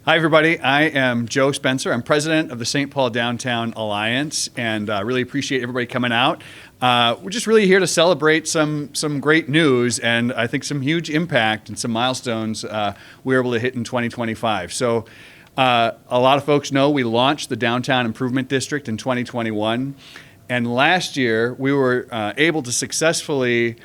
Hi, everybody. I am Joe Spencer. I'm president of the St. Paul Downtown Alliance, and really appreciate everybody coming out. We're just really here to celebrate some great news and I think some huge impact and some milestones we were able to hit in 2025. So a lot of folks know we launched the Downtown Improvement District in 2021, and last year we were able to successfully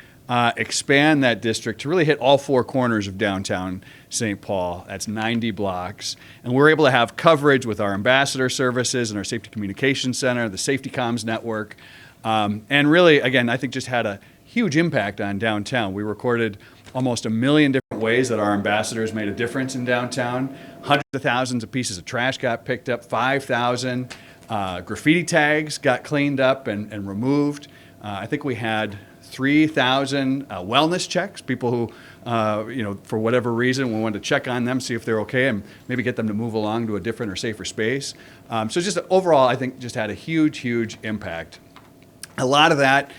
expand that district to really hit all four corners of downtown St. Paul. That's 90 blocks. And we're able to have coverage with our ambassador services and our safety communications center, the safety comms network. And really, again, I think just had a huge impact on downtown. We recorded almost 1 million different ways that our ambassadors made a difference in downtown. Hundreds of thousands of pieces of trash got picked up, 5,000 graffiti tags got cleaned up and removed. I think we had 3,000 wellness checks, people who, for whatever reason, we wanted to check on them, see if they're okay, and maybe get them to move along to a different or safer space. So just overall, I think just had a huge impact. A lot of that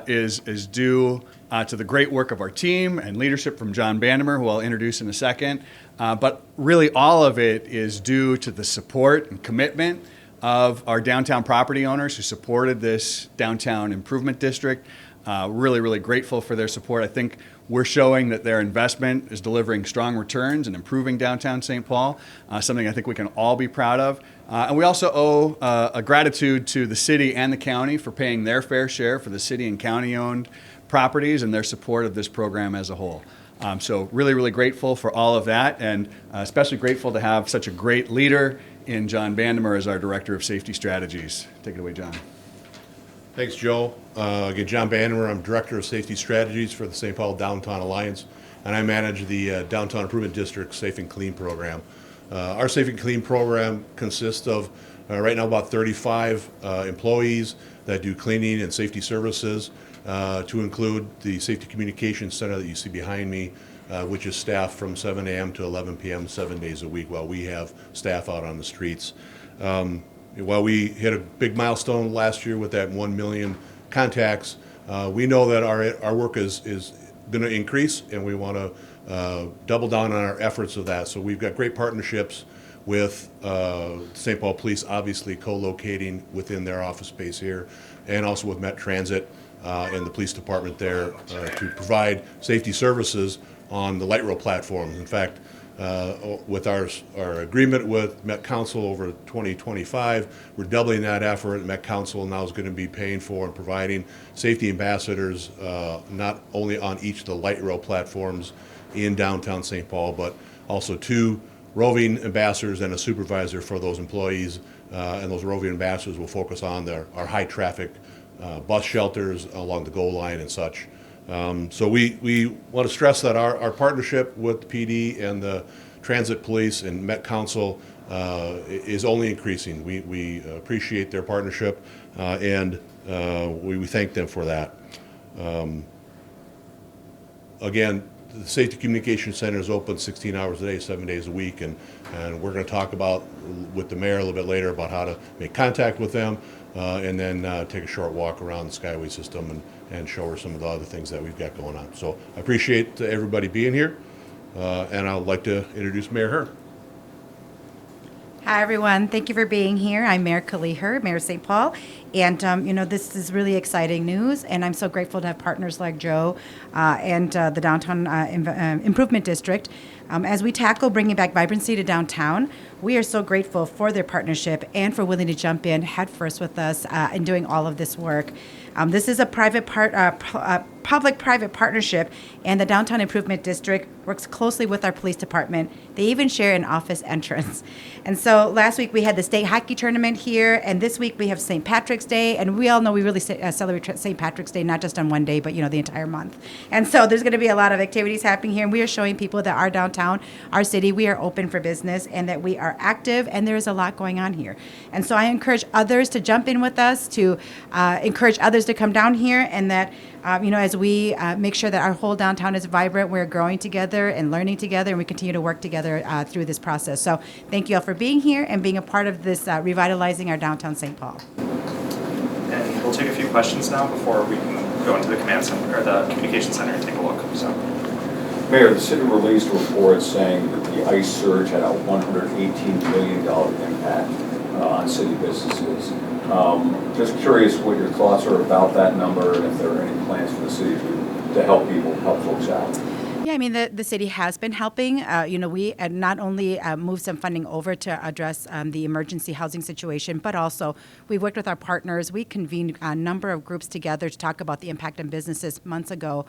is due to the great work of our team and leadership from John Bandemer, who I'll introduce in a second. But really all of it is due to the support and commitment of our downtown property owners who supported this downtown improvement district. Really grateful for their support. I think we're showing that their investment is delivering strong returns and improving downtown St. Paul, something I think we can all be proud of. And we also owe a gratitude to the city and the county for paying their fair share for the city and county-owned properties and their support of this program as a whole. So really grateful for all of that, and especially grateful to have such a great leader in John Bandemer as our Director of Safety Strategies. Take it away, John. Thanks, Joe. Again, John Bandemer. I'm Director of Safety Strategies for the St. Paul Downtown Alliance, and I manage the Downtown Improvement District Safe and Clean program. Our Safe and Clean program consists of right now about 35 employees that do cleaning and safety services, to include the Safety Communications Center that you see behind me, which is staffed from 7 a.m. to 11 p.m. 7 days a week while we have staff out on the streets. While we hit a big milestone last year with that 1 million contacts, we know that our work is going to increase, and we want to double down on our efforts of that. So we've got great partnerships with St. Paul Police, obviously co-locating within their office space here, and also with Met Transit and the police department there to provide safety services on the light rail platforms. In fact, with our agreement with Met Council over 2025, we're doubling that effort. Met Council now is going to be paying for and providing safety ambassadors not only on each of the light rail platforms in downtown St. Paul, but also 2 roving ambassadors and a supervisor for those employees. And those roving ambassadors will focus on our high traffic bus shelters along the GO line and such. So we want to stress that our partnership with the PD and the Transit Police and Met Council is only increasing. We appreciate their partnership, and we thank them for that. Again, the Safety Communication Center is open 16 hours a day, 7 days a week, and we're going to talk about with the mayor a little bit later about how to make contact with them, and then take a short walk around the Skyway system and show her some of the other things that we've got going on. So I appreciate everybody being here, and I'd like to introduce Mayor Her. Hi, everyone. Thank you for being here. I'm Mayor Kaohly Her, Mayor of St. Paul. And, this is really exciting news, and I'm so grateful to have partners like Joe and the Downtown Improvement District. As we tackle bringing back vibrancy to downtown, we are so grateful for their partnership and for willing to jump in headfirst with us in doing all of this work. This is a public-private partnership, and the Downtown Improvement District works closely with our police department. They even share an office entrance. And so last week we had the state hockey tournament here, and this week we have St. Patrick's Day, and we all know we really celebrate St. Patrick's Day, not just on one day, but the entire month. And so there's going to be a lot of activities happening here, and we are showing people that our downtown, our city, we are open for business, and that we are active, and there is a lot going on here. And so I encourage others to jump in with us, to encourage others to come down here, and that as we make sure that our whole downtown is vibrant, we're growing together and learning together, and we continue to work together through this process. So thank you all for being here and being a part of this revitalizing our downtown St. Paul. And we'll take a few questions now before we can go into the command center or the communication center and take a look. So. Mayor, the city released reports saying that the ICE surge had a $118 million impact on city businesses. Just curious what your thoughts are about that number and if there are any plans for the city to help people, help folks out. Yeah, I mean, the city has been helping. We not only moved some funding over to address the emergency housing situation, but also we worked with our partners. We convened a number of groups together to talk about the impact on businesses months ago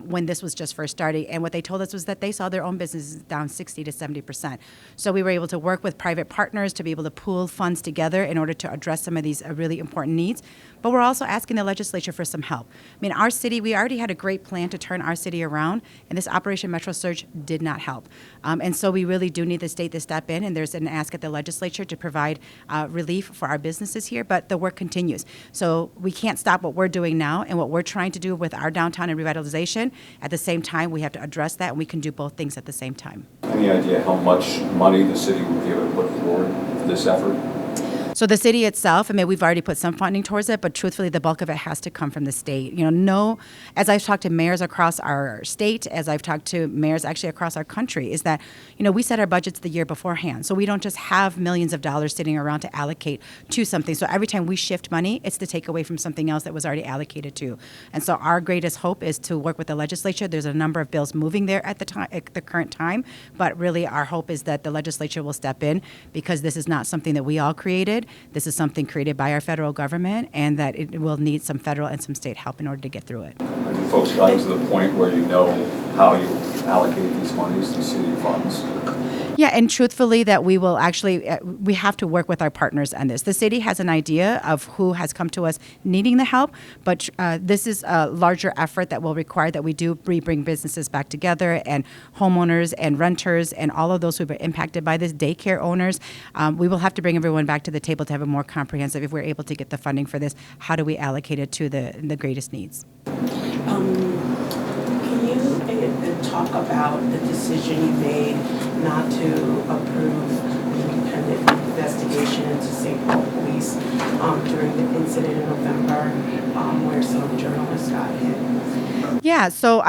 when this was just first starting. And what they told us was that they saw their own businesses down 60 to 70%. So we were able to work with private partners to be able to pool funds together in order to address some of these really important needs. But we're also asking the legislature for some help. I mean, our city, we already had a great plan to turn our city around, and this Operation Metro Surge did not help. And so we really do need the state to step in, and there's an ask at the legislature to provide relief for our businesses here, but the work continues. So we can't stop what we're doing now and what we're trying to do with our downtown and revitalization. At the same time, we have to address that, and we can do both things at the same time. Any idea how much money the city would be able to put forward for this effort? So the city itself, I mean, we've already put some funding towards it, but truthfully, the bulk of it has to come from the state. As I've talked to mayors across our state, as I've talked to mayors actually across our country, is that, we set our budgets the year beforehand. So we don't just have millions of dollars sitting around to allocate to something. So every time we shift money, it's to take away from something else that was already allocated to. And so our greatest hope is to work with the legislature. There's a number of bills moving there at the current time, but really our hope is that the legislature will step in because this is not something that we all created. This is something created by our federal government, and that it will need some federal and some state help in order to get through it. Have you folks gotten to the point where you know how you allocate these monies, these city funds? Yeah, and truthfully, that we will actually, we have to work with our partners on this. The city has an idea of who has come to us needing the help, but this is a larger effort that will require that we do bring businesses back together, and homeowners and renters and all of those who've been impacted by this, daycare owners. We will have to bring everyone back to the table to have a more comprehensive, if we're able to get the funding for this, how do we allocate it to the greatest needs? Can you talk about the decision you made not to approve an independent investigation into St. Paul Police during the incident in November where some journalists got hit? Yeah, so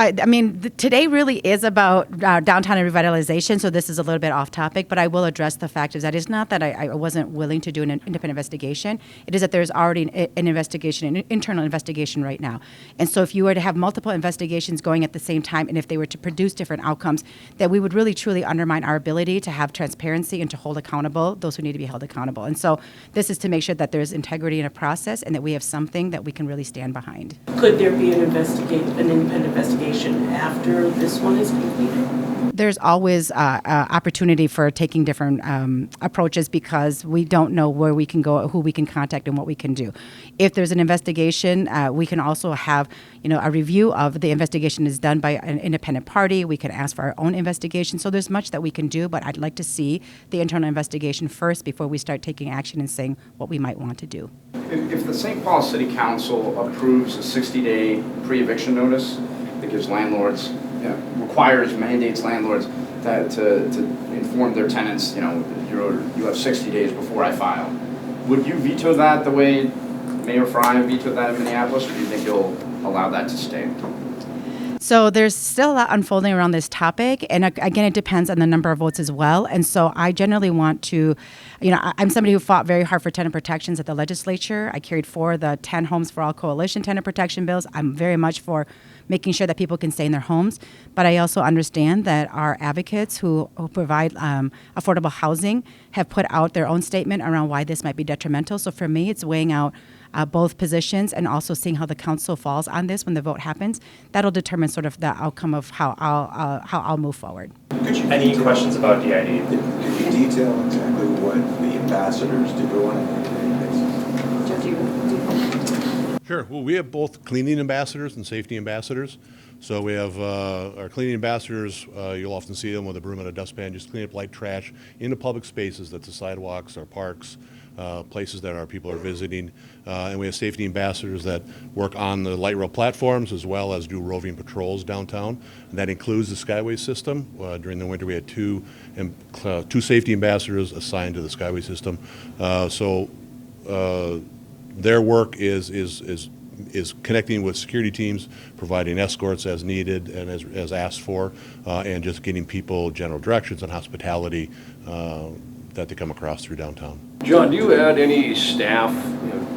today really is about downtown and revitalization, so this is a little bit off topic, but I will address the fact is that it's not that I wasn't willing to do an independent investigation. It is that there's already an investigation, an internal investigation right now. And so if you were to have multiple investigations going at the same time, and if they were to produce different outcomes, that we would really truly undermine our ability to have transparency and to hold accountable those who need to be held accountable. And so this is to make sure that there's integrity in a process and that we have something that we can really stand behind. Could there be an independent investigation after this one is completed? There's always opportunity for taking different approaches because we don't know where we can go, who we can contact, and what we can do. If there's an investigation, we can also have a review of the investigation is done by an independent party. We can ask for our own investigation. So there's much that we can do, but I'd like to see the internal investigation first before we start taking action and saying what we might want to do. If the St. Paul City Council approves a 60-day pre-eviction notice that gives landlords, mandates landlords to inform their tenants, you have 60 days before I file, would you veto that the way Mayor Fry vetoed that in Minneapolis, or do you think you'll allow that to stay? So there's still a lot unfolding around this topic. And again, it depends on the number of votes as well. And so I generally want to, I'm somebody who fought very hard for tenant protections at the legislature. I carried forward the 10 Homes for All Coalition tenant protection bills. I'm very much for making sure that people can stay in their homes. But I also understand that our advocates who provide affordable housing have put out their own statement around why this might be detrimental. So for me, it's weighing out both positions and also seeing how the council falls on this when the vote happens. That'll determine sort of the outcome of how I'll move forward. Any questions about DID? Could you detail exactly what the ambassadors do on a daily basis? Sure. Well, we have both cleaning ambassadors and safety ambassadors. So we have our cleaning ambassadors, you'll often see them with a broom and a dustpan, just clean up light trash in the public spaces, that's the sidewalks, our parks, places that our people are visiting. And we have safety ambassadors that work on the light rail platforms as well as do roving patrols downtown. And that includes the Skyway system. During the winter we had two safety ambassadors assigned to the Skyway system. Their work is is connecting with security teams, providing escorts as needed and as asked for, and just getting people general directions on hospitality that they come across through downtown. John, do you add any staff?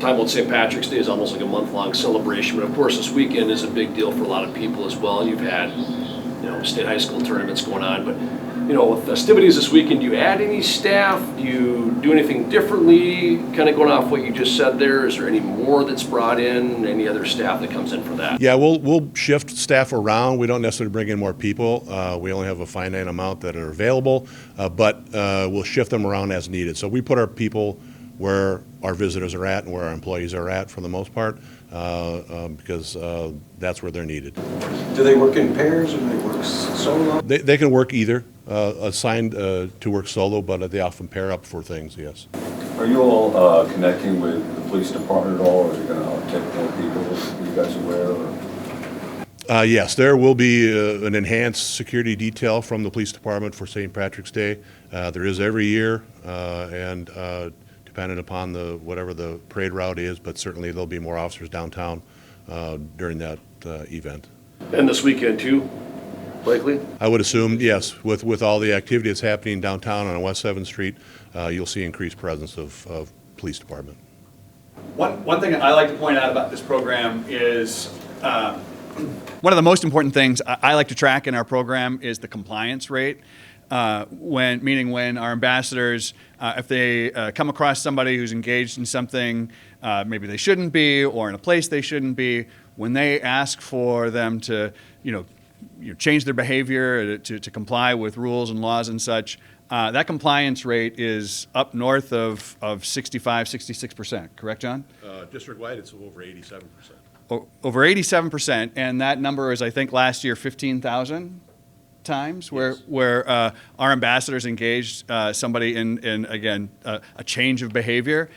Time about St. Patrick's Day is almost like a month-long celebration, but of course this weekend is a big deal for a lot of people as well. You've had, state high school tournaments going on, but with festivities this weekend, do you add any staff? Do you do anything differently? Kind of going off what you just said there, is there any more that's brought in? Any other staff that comes in for that? Yeah, we'll shift staff around. We don't necessarily bring in more people. We only have a finite amount that are available, but we'll shift them around as needed. So we put our people where our visitors are at and where our employees are at for the most part, because that's where they're needed. Do they work in pairs or do they work solo? They can work either, assigned to work solo, but they often pair up for things, yes. Are you all connecting with the police department at all, or are you going to take more people? Are you guys aware? Or? Yes, there will be an enhanced security detail from the police department for St. Patrick's Day. There is every year, and dependent upon whatever the parade route is, but certainly there'll be more officers downtown during that event. And this weekend too, likely? I would assume, yes, with all the activity that's happening downtown on West 7th Street, you'll see increased presence of police department. One thing I like to point out about this program is one of the most important things I like to track in our program is the compliance rate. When our ambassadors, if they come across somebody who's engaged in something maybe they shouldn't be, or in a place they shouldn't be, when they ask for them to, change their behavior to comply with rules and laws and such, that compliance rate is up north of 65, 66%. Correct, John? District-wide, it's over 87%. Over 87%, and that number is, I think, last year 15,000 times where our ambassadors engaged somebody in again a change of behavior.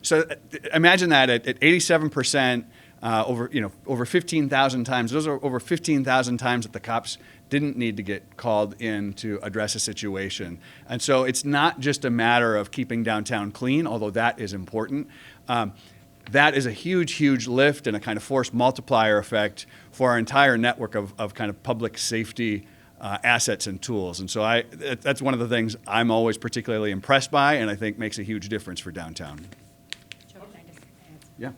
So imagine that at 87%, over 15,000 times. Those are over 15,000 times that the cops didn't need to get called in to address a situation. And so it's not just a matter of keeping downtown clean, although that is important. That is a huge, huge lift and a kind of force multiplier effect for our entire network of kind of public safety assets and tools. And so that's one of the things I'm always particularly impressed by, and I think makes a huge difference for downtown. Yeah.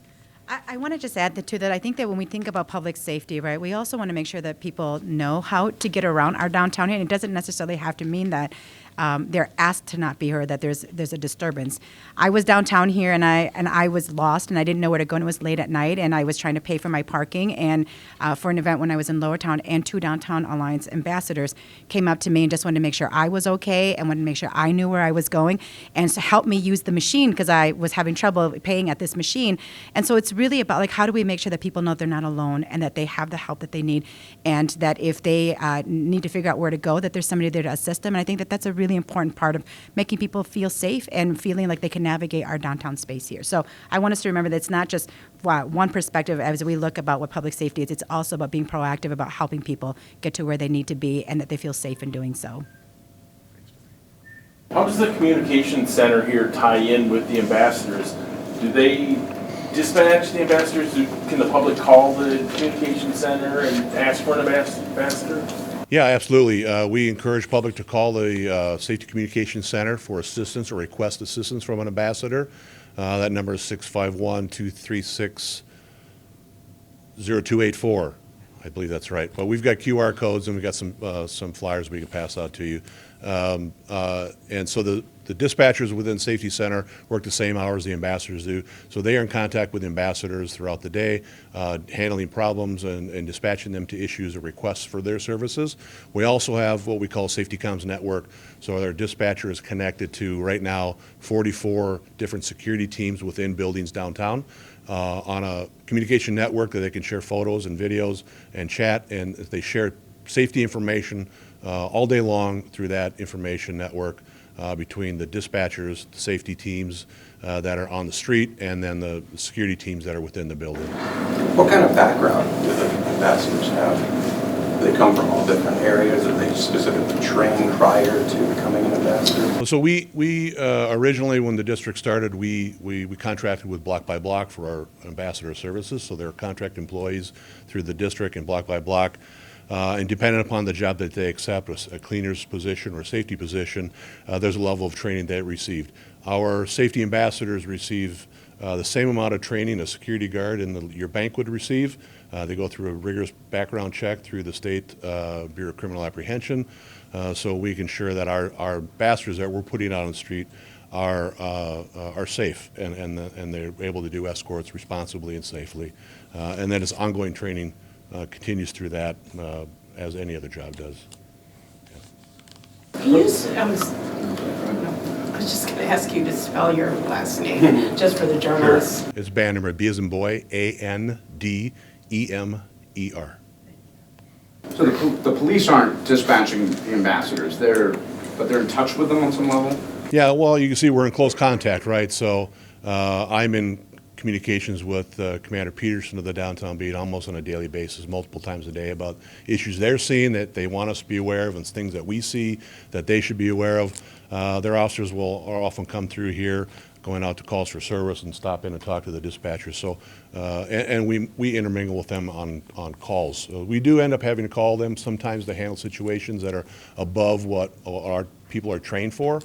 I want to just add that I think that when we think about public safety, right, we also want to make sure that people know how to get around our downtown here. And it doesn't necessarily have to mean that they're asked to not be heard, that there's a disturbance. I was downtown here and I was lost and I didn't know where to go, and it was late at night, and I was trying to pay for my parking and for an event when I was in Lower Town, and two Downtown Alliance ambassadors came up to me and just wanted to make sure I was okay and wanted to make sure I knew where I was going, and so help me use the machine because I was having trouble paying at this machine. And so it's really about, like, how do we make sure that people know they're not alone and that they have the help that they need, and that if they need to figure out where to go, that there's somebody there to assist them. And I think that that's a really important part of making people feel safe and feeling like they can navigate our downtown space here. So I want us to remember that it's not just one perspective as we look about what public safety is. It's also about being proactive about helping people get to where they need to be and that they feel safe in doing so. How does the communication center here tie in with the ambassadors? Do they dispatch the ambassadors? Can the public call the communication center and ask for an ambassador? Yeah, absolutely. We encourage public to call the Safety Communications Center for assistance or request assistance from an ambassador. That number is 651-236-0284. I believe that's right. But we've got QR codes and we've got some flyers we can pass out to you. And so the dispatchers within Safety Center work the same hours the ambassadors do. So they are in contact with ambassadors throughout the day, handling problems and dispatching them to issues or requests for their services. We also have what we call Safety Comms Network. So our dispatcher is connected to, right now, 44 different security teams within buildings downtown on a communication network that they can share photos and videos and chat, and they share safety information all day long through that information network between the dispatchers, the safety teams that are on the street, and then the security teams that are within the building. What kind of background do the ambassadors have Do they come from all different areas? Are they specifically trained prior to becoming an ambassador? So we originally, when the district started, we contracted with Block by Block for our ambassador services. So they're contract employees through the district and Block by Block. And depending upon the job that they accept, a cleaner's position or a safety position, there's a level of training they received. Our safety ambassadors receive the same amount of training a security guard in your bank would receive. They go through a rigorous background check through the State Bureau of Criminal Apprehension, so we can ensure that our ambassadors that we're putting out on the street are safe and they're able to do escorts responsibly and safely. And then its ongoing training continues through that as any other job does. Can you, I was just going to ask you to spell your last name, just for the journalists. It's Bandemer, B as in boy, Andemer. So the police aren't dispatching the ambassadors, but they're in touch with them on some level? Yeah, well, you can see we're in close contact, right? So I'm in communications with Commander Peterson of the downtown beat almost on a daily basis, multiple times a day, about issues they're seeing that they want us to be aware of and things that we see that they should be aware of. Their officers will often come through here, going out to calls for service and stop in and talk to the dispatchers. So, and we intermingle with them on calls. We do end up having to call them sometimes to handle situations that are above what our people are trained for.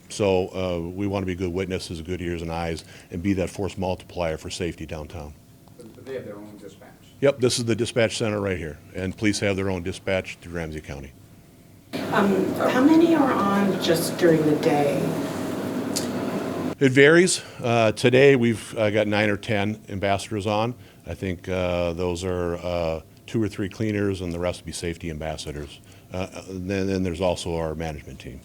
So we want to be good witnesses, good ears and eyes, and be that force multiplier for safety downtown. But they have their own dispatch? Yep, this is the dispatch center right here, and police have their own dispatch through Ramsey County. How many are on just during the day? It varies. Today we've got 9 or 10 ambassadors on. I think those are 2 or 3 cleaners, and the rest will be safety ambassadors. Then there's also our management team.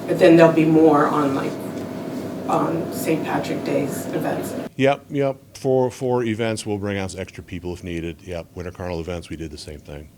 But then there'll be more on St. Patrick Day's events? Yep. For events, we'll bring out extra people if needed. Yep, Winter Carnival events, we did the same thing.